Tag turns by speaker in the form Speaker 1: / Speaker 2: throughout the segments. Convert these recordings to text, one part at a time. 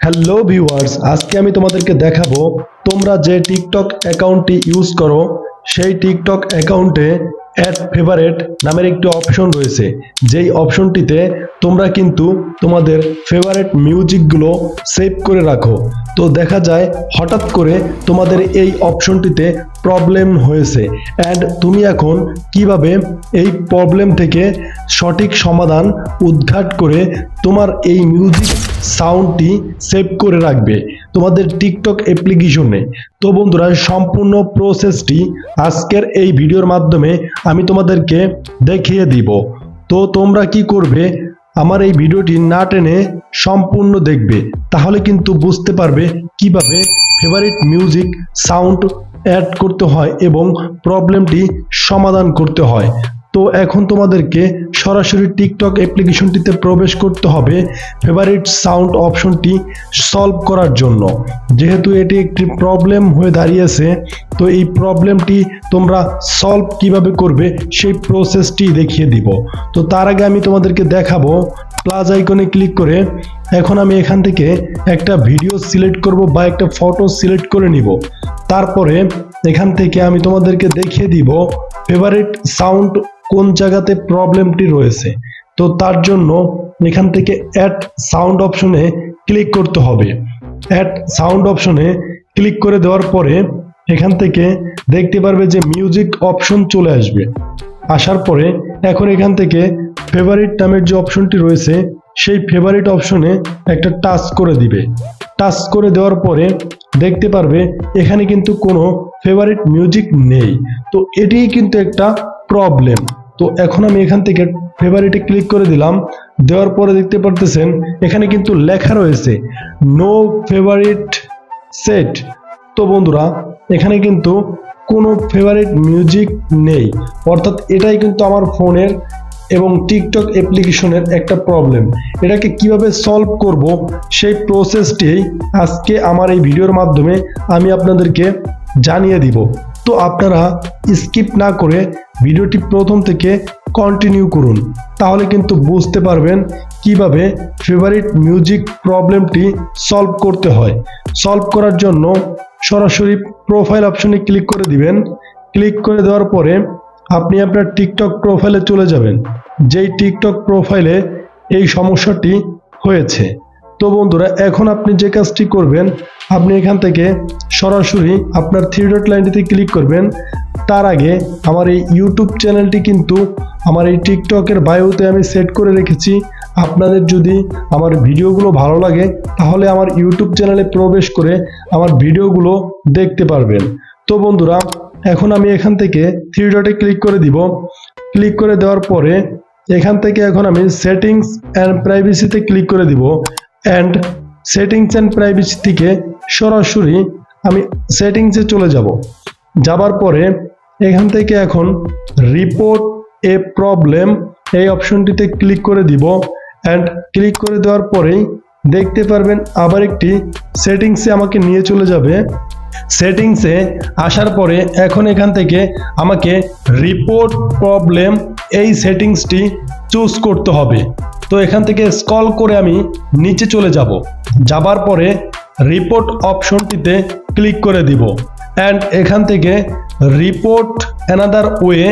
Speaker 1: Hello viewers, আজকে আমি তোমাদেরকে দেখাবো তোমরা যে টিকটক অ্যাকাউন্টটি ইউজ করো সেই টিকটক অ্যাকাউন্টে অ্যাড ফেভারিট নামের একটি অপশন রয়েছে। যেই অপশনটিতে তোমরা কিন্তু তোমাদের ফেভারিট মিউজিকগুলো সেভ করে রাখো। তো দেখা যায় হঠাৎ করে তোমাদের এই অপশনটিতে প্রবলেম হয়েছে অ্যান্ড তুমি এখন কিভাবে এই প্রবলেম থেকে সঠিক সমাধান উদ্ঘাট করে তোমার এই মিউজিক সাউন্ডটি সেভ করে রাখবে তোমাদের টিকটক অ্যাপ্লিকেশনে। তো বন্ধুরা, সম্পূর্ণ প্রসেসটি আজকের এই ভিডিওর মাধ্যমে আমি তোমাদেরকে দেখিয়ে দিব। তো তোমরা কি করবে, আমার এই ভিডিওটি না টেনে সম্পূর্ণ দেখবে, তাহলে কিন্তু বুঝতে পারবে কিভাবে ফেভারিট মিউজিক সাউন্ড অ্যাড করতে হয় এবং প্রবলেমটি সমাধান করতে হয়। তো এখন তোমাদেরকে সরাসরি টিকটক অ্যাপ্লিকেশনটিতে প্রবেশ করতে হবে ফেভারিট সাউন্ড অপশনটি সলভ করার জন্য। যেহেতু এটি একটি প্রবলেম হয়ে দাঁড়িয়েছে, তো এই প্রবলেমটি তোমরা সলভ কিভাবে করবে সেই প্রসেসটি দেখিয়ে দিব। তো তার আগে আমি তোমাদেরকে দেখাবো প্লাস আইকনে ক্লিক করে এখন আমি এখান থেকে একটা ভিডিও সিলেক্ট করব বা একটা ফটো সিলেক্ট করে নিব। তারপরে এখান থেকে আমি তোমাদেরকে দেখিয়ে দিব ফেভারিট সাউন্ড কোন জায়গাতে প্রবলেমটি রয়েছে। তো তার জন্য এখান থেকে অ্যাড সাউন্ড অপশনে ক্লিক করতে হবে। অ্যাড সাউন্ড অপশনে ক্লিক করে দেওয়ার পরে এখান থেকে দেখতে পারবে যে মিউজিক অপশন চলে আসবে। আসার পরে এখন এখান থেকে ফেভারিট নামের যে অপশনটি রয়েছে সেই ফেভারিট অপশনে একটা টাচ করে দিবে। টাচ করে দেওয়ার পরে দেখতে পারবে এখানে কিন্তু কোনো ফেভারিট মিউজিক নেই। তো এটিই কিন্তু একটা প্রবলেম। তো এখন আমি এখান থেকে ফেভারিটে ক্লিক করে দিলাম। দেওয়ার পরে দেখতে পারতেছেন এখানে কিন্তু লেখা রয়েছে নো ফেভারিট সেট। তো বন্ধুরা, এখানে কিন্তু কোনো ফেভারিট মিউজিক নেই, অর্থাৎ এটাই কিন্তু আমার ফোনের এবং টিকটক অ্যাপ্লিকেশনের একটা প্রবলেম। এটাকে কিভাবে সলভ করব সেই প্রসেসটি আজকে আমার এই ভিডিওর মাধ্যমে আমি আপনাদেরকে জানিয়ে দিব। তো আপনারা স্কিপ না করে ভিডিওটি প্রথম থেকে কন্টিনিউ করুন, তাহলে কিন্তু বুঝতে পারবেন কিভাবে ফেভারিট মিউজিক প্রবলেমটি সলভ করতে হয়। সলভ করার জন্য সরাসরি প্রোফাইল অপশনে ক্লিক করে দিবেন। ক্লিক করে দেওয়ার পরে আপনি আপনার টিকটক প্রোফাইলে চলে যাবেন, যেই টিকটক প্রোফাইলে এই সমস্যাটি হয়েছে। তো বন্ধুরা, এখন আপনি যে কাজটি করবেন, আপনি এখান থেকে সরাসরি আপনার থ্রি ডট লাইনটিতে ক্লিক করবেন। তার আগে আমার এই ইউটিউব চ্যানেলটি কিন্তু আমার এই টিকটকের বায়োতে আমি সেট করে রেখেছি। আপনাদের যদি আমার ভিডিওগুলো ভালো লাগে তাহলে আমার ইউটিউব চ্যানেলে প্রবেশ করে আমার ভিডিওগুলো দেখতে পারবেন। তো বন্ধুরা, এখন আমি এখান থেকে থ্রি ডটে ক্লিক করে দিব। ক্লিক করে দেওয়ার পরে এখান থেকে এখন আমি সেটিংস অ্যান্ড প্রাইভেসিতে ক্লিক করে দিব। অ্যান্ড সেটিংস অ্যান্ড প্রাইভেসি থেকে সরাসরি আমি সেটিংসে চলে যাব। যাবার পরে এখান থেকে এখন রিপোর্ট এ প্রবলেম এই অপশনটিতে ক্লিক করে দিব। অ্যান্ড ক্লিক করে দেওয়ার পরেই দেখতে পারবেন আবার একটি সেটিংসে আমাকে নিয়ে চলে যাবে। সেটিংসে আসার পরে এখন এখান থেকে আমাকে রিপোর্ট প্রবলেম এই সেটিংসটি চুজ করতে হবে। তো এখান থেকে স্ক্রল করে আমি নিচে চলে যাব। যাবার পরে রিপোর্ট অপশনটিতে ক্লিক করে দিব। অ্যান্ড এখান থেকে রিপোর্ট অ্যানাদার ওয়ে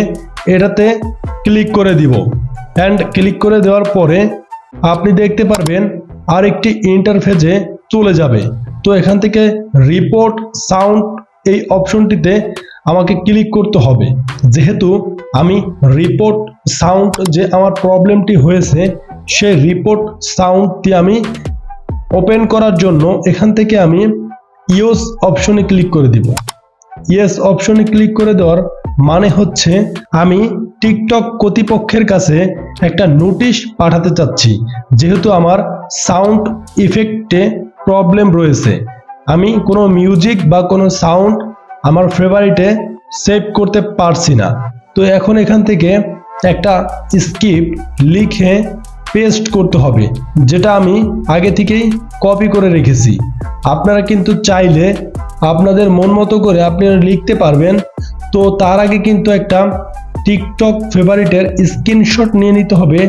Speaker 1: এটাতে ক্লিক করে দিব। অ্যান্ড ক্লিক করে দেওয়ার পরে আপনি দেখতে পারবেন আরেকটি ইন্টারফেসে চলে যাবে। তো এখান থেকে রিপোর্ট সাউন্ড এই অপশনটিতে আমাকে ক্লিক করতে হবে। যেহেতু আমি রিপোর্ট সাউন্ড যে আমার প্রবলেমটি হয়েছে সেই রিপোর্ট সাউন্ডটি আমি ওপেন করার জন্য এখান থেকে আমি ইয়েস অপশনে ক্লিক করে দিব। ইয়েস অপশনে ক্লিক করে দেওয়ার মানে হচ্ছে আমি টিকটক কর্তৃপক্ষের কাছে একটা নোটিশ পাঠাতে চাচ্ছি, যেহেতু আমার সাউন্ড ইফেক্টে প্রবলেম রয়েছে। আমি কোনো মিউজিক বা কোনো সাউন্ড আমার ফেভারিটে সেভ করতে পারছি না। তো এখন এখান থেকে একটা স্ক্রিপ্ট লিখে পেস্ট করতে হবে, যেটা আমি আগে থেকেই কপি করে রেখেছি। আপনারা কিন্তু চাইলে আপনাদের মন মতো করে আপনারা লিখতে পারবেন। তো তার আগে কিন্তু একটা টিকটক ফেভারিটের স্ক্রিনশট নিয়ে নিতে হবে।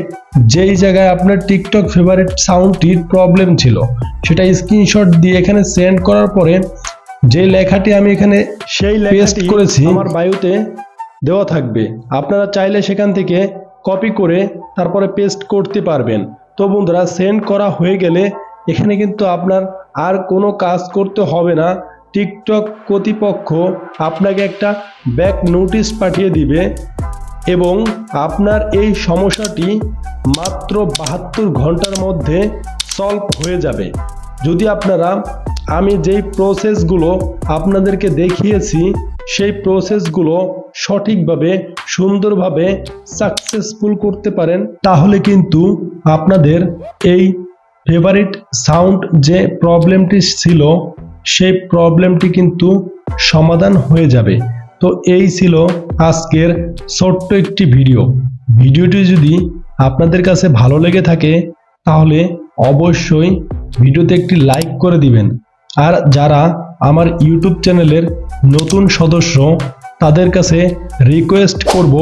Speaker 1: যেই জায়গায় আপনার টিকটক ফেভারিট সাউন্ডটির প্রবলেম ছিল সেটা স্ক্রিনশট দিয়ে এখানে সেন্ড করার পরে যে লেখাটি আমি এখানে সেই পেস্ট করেছি আমার বায়োতে দেওয়া থাকবে। আপনারা চাইলে সেখান থেকে কপি করে তারপরে পেস্ট করতে পারবেন। তো বন্ধুরা, সেন্ড করা হয়ে গেলে এখানে কিন্তু আপনার আর কোনো কাজ করতে হবে না। টিকটক কর্তৃপক্ষ আপনাকে একটা ব্যাক নোটিশ পাঠিয়ে দিবে এবং আপনার এই সমস্যাটি মাত্র 72 ঘন্টার মধ্যে সলভ হয়ে যাবে। যদি আপনারা আমি যেই প্রসেসগুলো আপনাদেরকে দেখিয়েছি সেই প্রসেসগুলো সঠিকভাবে সুন্দরভাবে সাকসেসফুল করতে পারেন, তাহলে কিন্তু আপনাদের এই ফেভারিট সাউন্ড যে প্রবলেমটি ছিল সেই প্রবলেমটি কিন্তু সমাধান হয়ে যাবে। তো এই ছিল আজকের ছোট্ট একটি ভিডিওটি যদি আপনাদের কাছে ভালো লেগে থাকে তাহলে অবশ্যই ভিডিওতে একটি লাইক করে দিবেন। আর যারা আমার ইউটিউব চ্যানেলের নতুন সদস্য তাদের কাছে রিকোয়েস্ট করব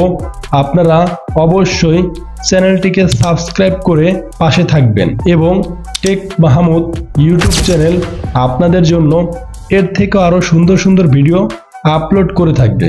Speaker 1: আপনারা অবশ্যই চ্যানেলটিকে সাবস্ক্রাইব করে পাশে থাকবেন এবং টেক মাহমুদ ইউটিউব চ্যানেল আপনাদের জন্য এর থেকে আরও সুন্দর সুন্দর ভিডিও আপলোড করে থাকবে।